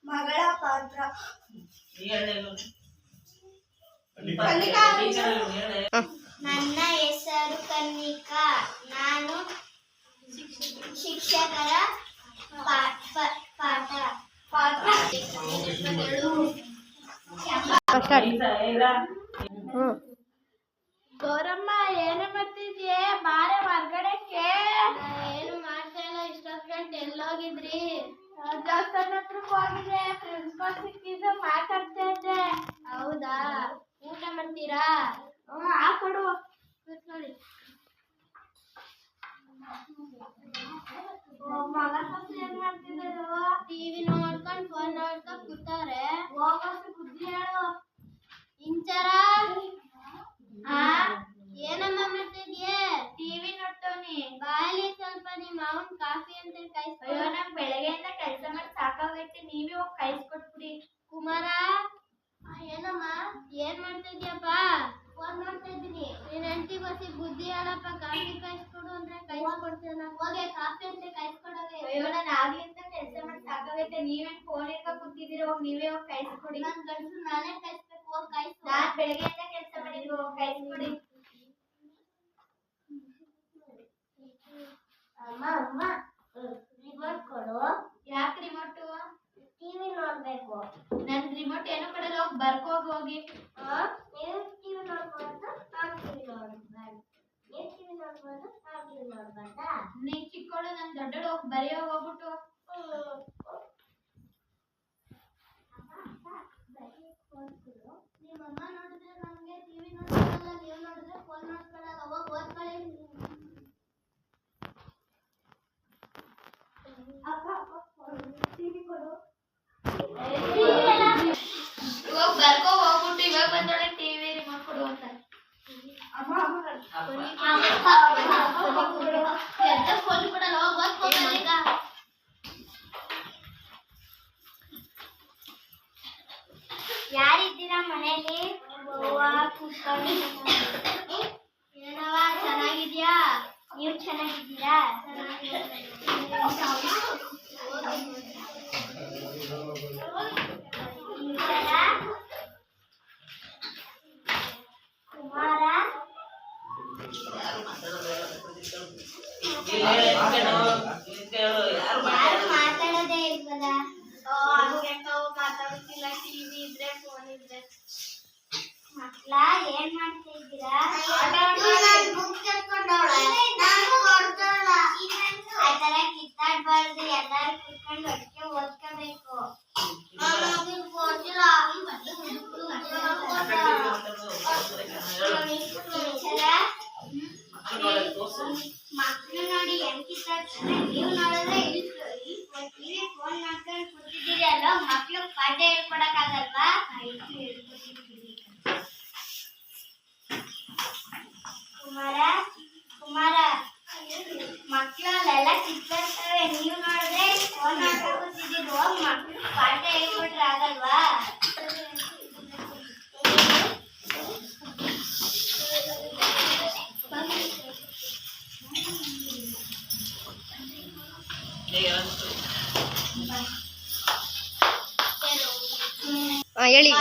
ಮಗಳ ಪಾತ್ರ. ನನ್ನ ಹೆಸರು ಕನ್ನಿಕಾ. ನಾನು ಶಿಕ್ಷಕರ ಪಾತ್ರ. ಗೌರಮ್ಮ ಏನು ಮಾಡ್ತಿದ್ಯೆ? ಬಾರೆ ಹೊರ್ಗಡೆಕ್ಕೆ. ಏನು ಮಾಡ್ತಾ ಇಲ್ಲ. ಇಷ್ಟೊತ್ತು ಗಂಟೆ ಎಲ್ಲೋಗಿದ್ರಿ? ದೇವಸ್ಥಾನ ಹತ್ರಕ್ಕೆ ಹೋಗಿದ್ದೆ. ಪ್ರಿನ್ಸಿಪಾಲ್ ಸಿಕ್ಕಿದ್ದು ಮಾತಾಡ್ತಾ ಇದ್ದೆ. ಹೌದಾ? ಊಟ ಮಾಡ್ತೀರಾ? ಹಾಕೊಡು. ಕೂತ್ಕೊಳ್ಳಿ. ಮಗ ಸೊಸೆ ಏನ್ ಮಾಡ್ತಿದ್ರು? ಟಿವಿ ನೋಡ್ಕೊಂಡು ಫೋನ್ ನೋಡ್ಕೊಂಡು ಕೂತವ್ರೆ. ಹೋಗೋಷ್ಟು ಬುದ್ಧಿ ಹೇಳು. ಇಂಚರ ಏನಮ್ಮ ಮಾಡ್ತಿದ್ಯೆ? ಟಿವಿ ನೋಡ್ತವನಿ. ಬಾಯಲ್ಲಿ ಸ್ವಲ್ಪ ನಿಮ್ಮ ಅವನ್ ಕಾಫಿ ಅಂತ ಕಾಯಿಸ್ಕೊ. ಅಯ್ಯೋ ನಂಗೆ ಬೆಳಗ್ಗೆಯಿಂದ ಕೆಲಸ ಮಾಡಿ ಸಾಕಾಗೈತೆ. ನೀವೇ ಹೋಗಿ ಕಾಯಿಸ್ಕೊಟ್ಬಿಡಿ. ಕುಮಾರ ಏನಮ್ಮ ಏನ್ ಮಾಡ್ತಿದ್ಯಪ್ಪ? ಫೋನ್ ನೋಡ್ತಾ ಇದ್ದೀನಿ. ನಿನ್ ಹೆಂಡತಿ ಬಸಿ ಬುದ್ಧಿ ಹೇಳಪ್ಪ. ಕಾಫಿ ಕಾಯಿಸ್ಕೊಡು ಅಂದ್ರೆ ಕಾಯಿಸ್ಕೊಡ್ತೇನ. ಹೋಗಿ ಕಾಫಿ ಅಂತ ಕಾಯಿಸ್ಕೊಡೋಗೆ. ಅಯ್ಯೋ ನಾನು ಆಗ್ಲಿಂದ ಕೆಲಸ ಮಾಡಿ ಸಾಕಾಗೈತೆ. ನೀವೇನ್ ಫೋನ್ ಇಟ್ಕೊಂಡು ಕೂತಿದ್ದೀರ? ಹೋಗಿ ನೀವೇ ಹೋಗಿ ಕಾಯಿಸ್ಕೊಡಿ. ನನ್ ಗಂಡಸು ನಾನೇ ಕಾಯಿಸ್ಬೇಕು. ಹೋಗಿ ಕಾಯಿಸ್ಕೊ. ನಾನ್ ಬೆಳಗ್ಗೆಯಿಂದ ಕೆಲಸ ಮಾಡಿದ್ವಿ. ಹೋಗಿ ಕಾಯಿಸ್ಕೊಡಿ. ಅಮ್ಮ ಅಮ್ಮ ರಿಮೋಟ್ ಕೊಡು. ಯಾಕೆ ರಿಮೋಟು? ಟಿವಿ ನೋಡ್ಬೇಕು. ನನ್ ರಿಮೋಟ್ ಏನೋ ಕಡೆಲ್ಲ ಹೋಗಿ ಬರ್ಕೋಗಿ ಹೋಗಿ. ನೀವು ಟಿವಿ ನೋಡ್ಬೋದು, ನಾನು ಟಿವಿ ನೋಡ್ಬಾರ್ದು. ನೀವು ಟಿವಿ ನೋಡ್ಬೋದು, ನಾನು ಟಿವಿ ನೋಡ್ಬಾರ್ದಾ? ನೀ ಚಿಕ್ಕೋಳು, ನನ್ ದೊಡ್ಡೋಳು. ಹೋಗಿ ಬರೆಯೋ ಹೋಗ್ಬಿಟ್ಟು. ನಿಮ್ಮಮ್ಮ ನೋಡಿದ್ರೆ ನಮ್ಗೆ ಟಿವಿ ನೋಡ್ಕೊಳ್ಳಲ್ಲ, ನೀವು ನೋಡಿದ್ರೆ ಫೋನ್ ನೋಡ್ಕೊಳ್ಳಲ್ಲ. ಹೋಗಿ ಓದ್ಕೊಳ್ಳಿ. ಟಿವಿ ಕೊಡು. ಇವಾಗ ಬರ್ಕೋ ಹೋಗ್ಬಿಟ್ಟು ಇವಾಗ ಬಂದೊಳಗೆ ಟಿವಿ ರಿಮೋಟ್ ಕೊಡು ಅಂತ. ಎಂತ ಫೋನ್ ಕೊಡಲ್ಲ. ಹೋಗಿ ಓದ್ಕೊಳ್ಳಿ. ಈಗ ಯಾರಿದ್ದೀರಾ ಮನೇಲಿ? ಏನವ ಚೆನ್ನಾಗಿದ್ಯಾ? ನೀವು ಚೆನ್ನಾಗಿದ್ದೀರಾ? ಕುಮಾರ ಯಾರು ಮಾತಾಡೋದೇ ಇಲ್ವಲ್ಲ? ಮಾತಾಡುತ್ತಿಲ್ಲ. ಟಿವಿ ಇದ್ರೆ ಫೋನ್ ಇದ್ರೆ. ಮಕ್ಳ ಏನ್ ಮಾಡ್ತಾ ಇದ್ದೀರಾ? ಆತರ ಕಿತ್ತಾಡ್ಬಾರ್ದು. ಎಲ್ಲಾರು ಕುತ್ಕೊಂಡು ಒಟ್ಟಿಗೆ ಓದ್ಕೋಬೇಕು. ಮಕ್ಳು ನೋಡಿ ಹೆಂಗ್ ಕಿತ್ತಾಡ್ತಾರೆ. ನೀವು ನೋಡಿದ್ರೆ ಟಿವಿ ಫೋನ್ ಮಾಡ್ಕೊಂಡು ಕೂತಿದ್ದೀರಿ ಅಲ್ವಾ? ಮಕ್ಳು ಪಾಠ ಹೇಳ್ಕೊಡಕ್ಕಾಗಲ್ವಾ? ಕುಮಾರ ಕುಮಾರ ಮಕ್ಳಲ್ಲೆಲ್ಲ ಕಿತ್ತಾಡ್ತವೆ. ನೀವು ನೋಡಿದ್ರೆ ಫೋನ್ ಮಾಡ್ಕೊಂಡು ಕೂತಿದ್ದೀರಿ. ಹೋಗಿ ಮಕ್ಳು ಪಾಠ ಹೇಳ್ಕೊಟ್ರೆ ಆಗಲ್ವಾ? ಹೇಳಿ.